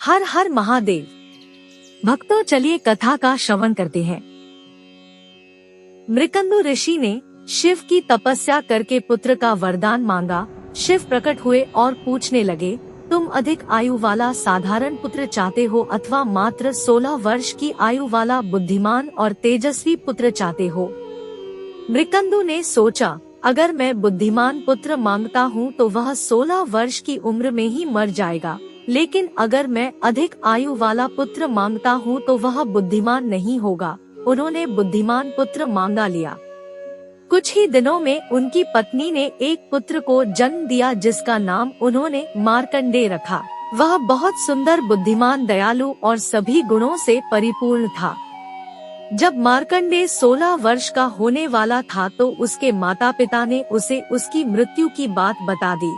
हर हर महादेव। भक्तों, चलिए कथा का श्रवण करते हैं। मृकंदु ऋषि ने शिव की तपस्या करके पुत्र का वरदान मांगा। शिव प्रकट हुए और पूछने लगे, तुम अधिक आयु वाला साधारण पुत्र चाहते हो अथवा मात्र 16 वर्ष की आयु वाला बुद्धिमान और तेजस्वी पुत्र चाहते हो? मृकंदु ने सोचा, अगर मैं बुद्धिमान पुत्र मांगता हूँ तो वह 16 वर्ष की उम्र में ही मर जाएगा, लेकिन अगर मैं अधिक आयु वाला पुत्र मांगता हूँ तो वह बुद्धिमान नहीं होगा। उन्होंने बुद्धिमान पुत्र मांगा लिया। कुछ ही दिनों में उनकी पत्नी ने एक पुत्र को जन्म दिया जिसका नाम उन्होंने मार्कंडेय रखा। वह बहुत सुंदर, बुद्धिमान, दयालु और सभी गुणों से परिपूर्ण था। जब मार्कंडेय 16 वर्ष का होने वाला था तो उसके माता पिता ने उसे उसकी मृत्यु की बात बता दी।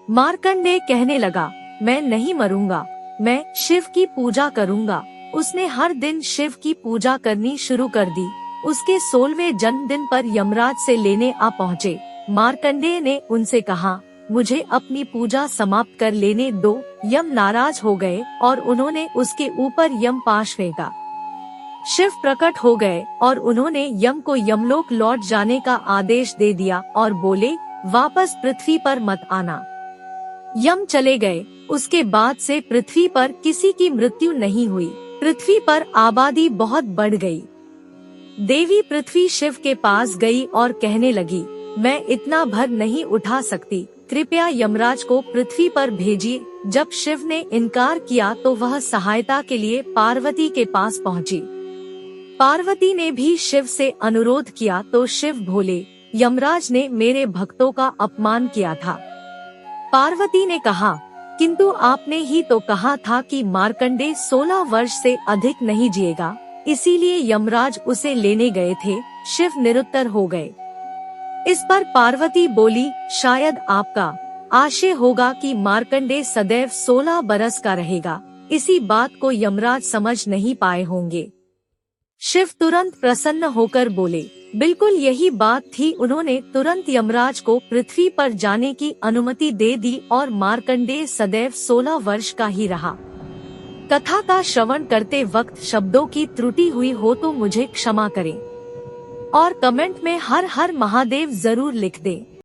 मार्कंडेय कहने लगा, मैं नहीं मरूंगा, मैं शिव की पूजा करूंगा। उसने हर दिन शिव की पूजा करनी शुरू कर दी। उसके 16वें जन्मदिन पर यमराज से लेने आ पहुँचे। मार्कंडेय ने उनसे कहा, मुझे अपनी पूजा समाप्त कर लेने दो। यम नाराज हो गए और उन्होंने उसके ऊपर यम पाश फेंका। शिव प्रकट हो गए और उन्होंने यम को यमलोक लौट जाने का आदेश दे दिया और बोले, वापस पृथ्वी पर मत आना। यम चले गए। उसके बाद से पृथ्वी पर किसी की मृत्यु नहीं हुई। पृथ्वी पर आबादी बहुत बढ़ गई। देवी पृथ्वी शिव के पास गई और कहने लगी, मैं इतना भर नहीं उठा सकती, कृपया यमराज को पृथ्वी पर भेजिए। जब शिव ने इनकार किया तो वह सहायता के लिए पार्वती के पास पहुंची। पार्वती ने भी शिव से अनुरोध किया तो शिव बोले, यमराज ने मेरे भक्तों का अपमान किया था। पार्वती ने कहा, किंतु आपने ही तो कहा था कि मार्कंडेय 16 वर्ष से अधिक नहीं जिएगा, इसीलिए यमराज उसे लेने गए थे। शिव निरुत्तर हो गए। इस पर पार्वती बोली, शायद आपका आशय होगा कि मार्कंडेय सदैव 16 बरस का रहेगा। इसी बात को यमराज समझ नहीं पाए होंगे। शिव तुरंत प्रसन्न होकर बोले, बिल्कुल यही बात थी। उन्होंने तुरंत यमराज को पृथ्वी पर जाने की अनुमति दे दी और मार्कंडेय सदैव 16 वर्ष का ही रहा। कथा का श्रवण करते वक्त शब्दों की त्रुटि हुई हो तो मुझे क्षमा करें और कमेंट में हर हर महादेव जरूर लिख दें।